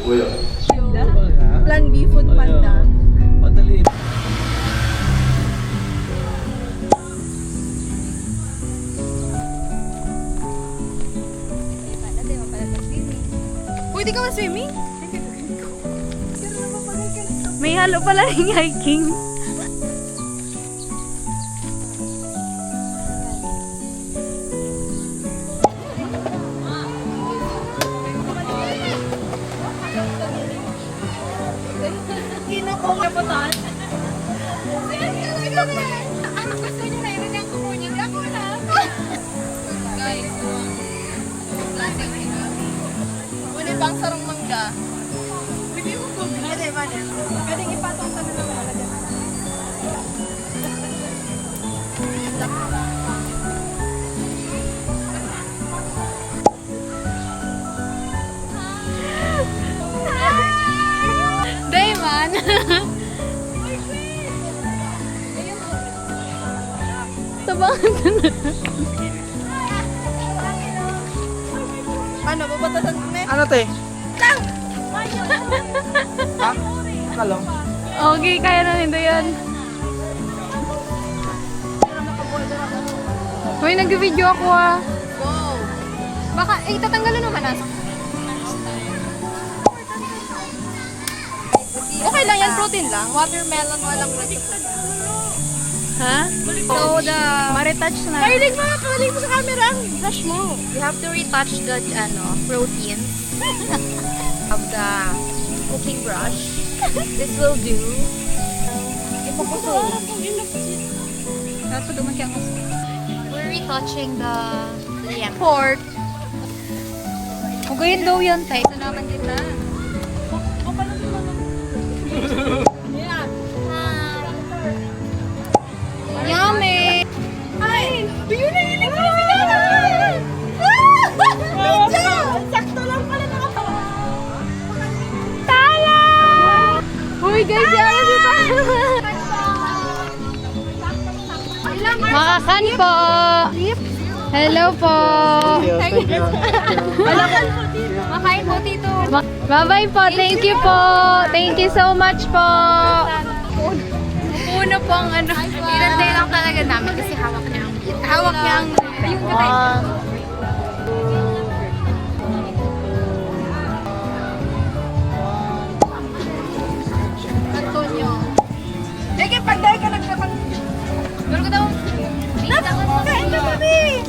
Plan B, Food Panda. Madali. Pwede ka ma-swimming? May halo pala ring hiking. Kinukong na po taon. Gusto niyo na yun yung kuko niyo. Ako na. Guys, klaseng hinami. Muna bang sarong mangga? Hindi mo ko. Pwede ba na? Pwede ipatong sa nila mga dyan. Dayman! Tabangan ka na. Ano, babatasan mo na? Ano te? Ha? Kalong? Okay, kaya na nito yan. Hoy, nag-video ako ah. Wow. Baka, tatanggalan naman ah. Okay lang yan, protein lang. Watermelon, walang protein. Ha? So, the... Maretouch na. Parinig mo sa camera. Brush mo. You have to retouch the, proteins of the cooking brush. This will do. We're retouching the pork. Hugayin daw yan, tay. Ito naman din na. Yummy! Ay! Yun na yun! Sakto lang pala nakatawa. Tala! Uy, guys, yan si Tala. Makakan po. Hello po. Thank you. Makain po dito. Bye-bye po. Thank you po. Thank you so much po. Una po ang inantay lang talaga namin kasi hawak niya ang yung katay. Antonio. Sige, pagday ka nagkapag... Meron ka daw. Kain ka, baby!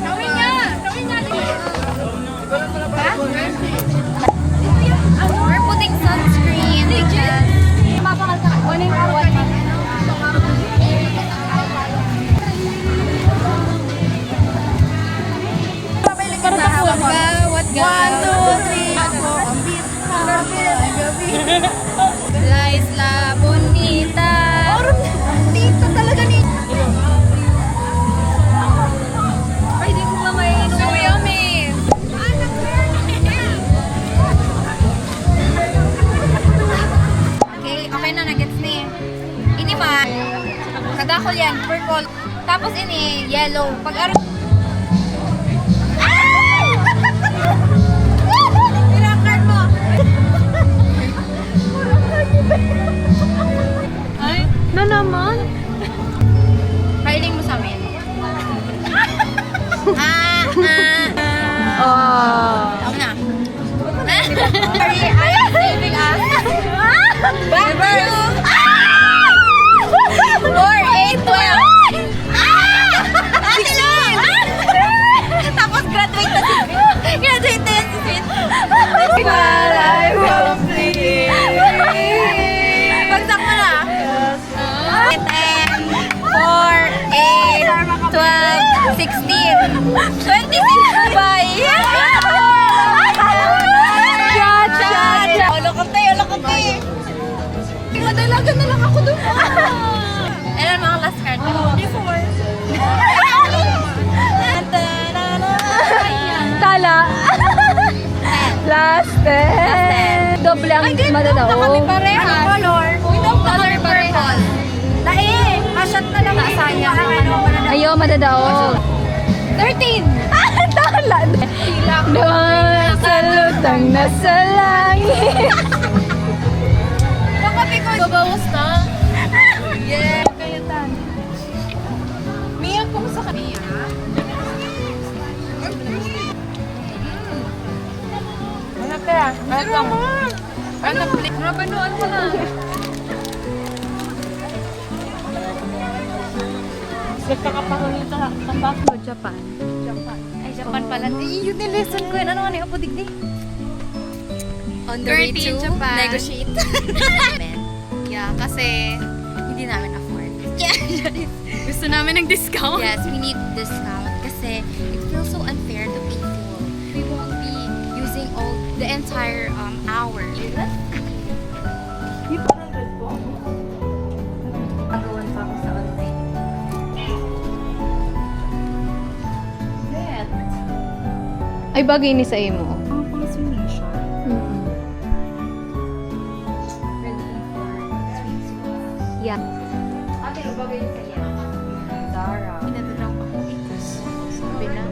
Gawin niya! Gawin niya! We're putting sunscreen because mapakal ka. One and one. Para hawak ka. What ga? 1, 2, 3. La Isla Bonita. Dito talaga ni. Ay, di ko mamayin. So yummy. Okay na, nagets ni. Ini ba? Kadakol yan, purple. Tapos ini, yellow. Pag-aro... Pinakard mo! Ay, na naman. Hiling mo sa amin. Oh. Tama na. Sorry, I am saving us. Back to 4, 8, 12. 16. Tapos graduate na si Sweet. Graduate na yan si Sweet. While I complete. Bagsak mo na. 10, 4, 8, 12, 16. 26 na ba? Madalagan na lang ako doon. Ilan mga last card? 4. Tala. Last 10. Doble ang madadaog. Kami parehas. Anong color? Color purple. Lae! Masyat na lang. Sayang. Ayaw, madadaog. 13. Tala. Nasa langit. Kakapi ko. Babawas na. Yeah. Kaya tayo. Mia, kumusta ka? Mia? Ano kaya? Ano lang? Ano play? Napanood ko na. Nagkakapahuli sa tambako. Japan. Ay, Japan pala. Yun yung lesson ko yun. Ano nga po digdi? On the way to Japan. Negotiate. Yeah, kasi hindi namin afford. Gusto namin ng discount. Yes, we need discount kasi it feels so unfair to pay full. We won't be using all the entire hour. Agawan pa ako sa online. Ay, bagay ni sa imo. Ang pang-swimming siya. Yeah. Ate, bagay sa iya. Zara. Pinatanaw ako ikos. Sabi na.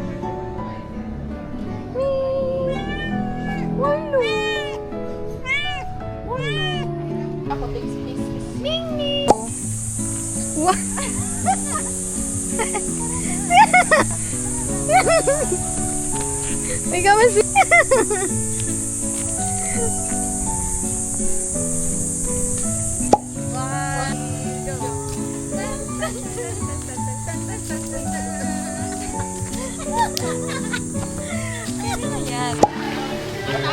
Ako takes kiss. May gaman si...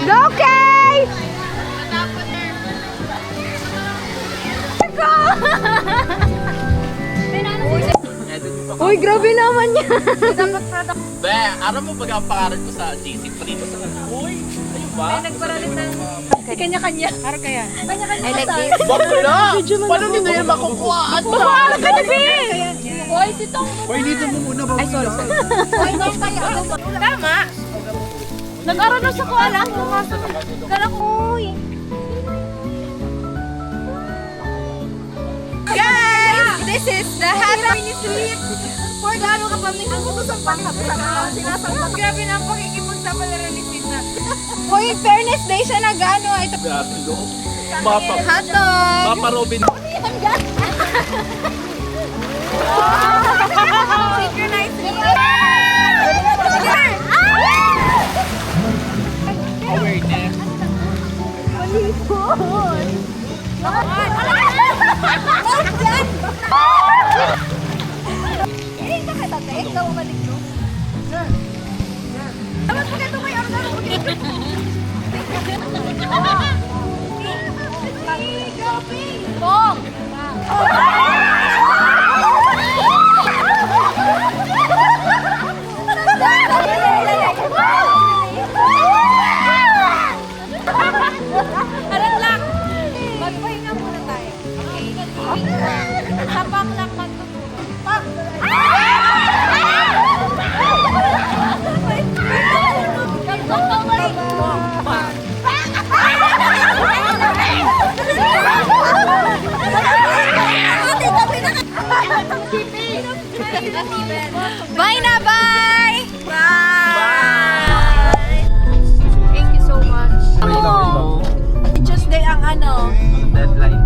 Okay! Uy, grabe naman yan. Be, aram mo baga ang pangalan ko sa GC Prito sa Uy, ayun ba? Kanya-kanya. Para kaya. I like this. Wag mo na! Paano nito yan makukuha? Bahala ka na, Be! Hoy, si Tom. Uy, dito mo muna ba? Ay, sorry. Hoy, no, kaya. Tama. Nag-aral na sa kuala. Kala ko, uy. Guys, this is the happy sleep. For gano'n ka pa, minsan ko sa sinasama. Grabe na ang pakikipunta pala ni Sina. Hoy, fairness day siya na gano'n. Ito. Grabe, no? Papa, Hotdog. Papa Robin. Synchronize me. Awareness. Magpahinga muna tayo. Okay? Tapak lang magtutulog. Pak! Bye na, bye! Bye! Thank you so much. Oh. Tuesday ang ano. Deadline.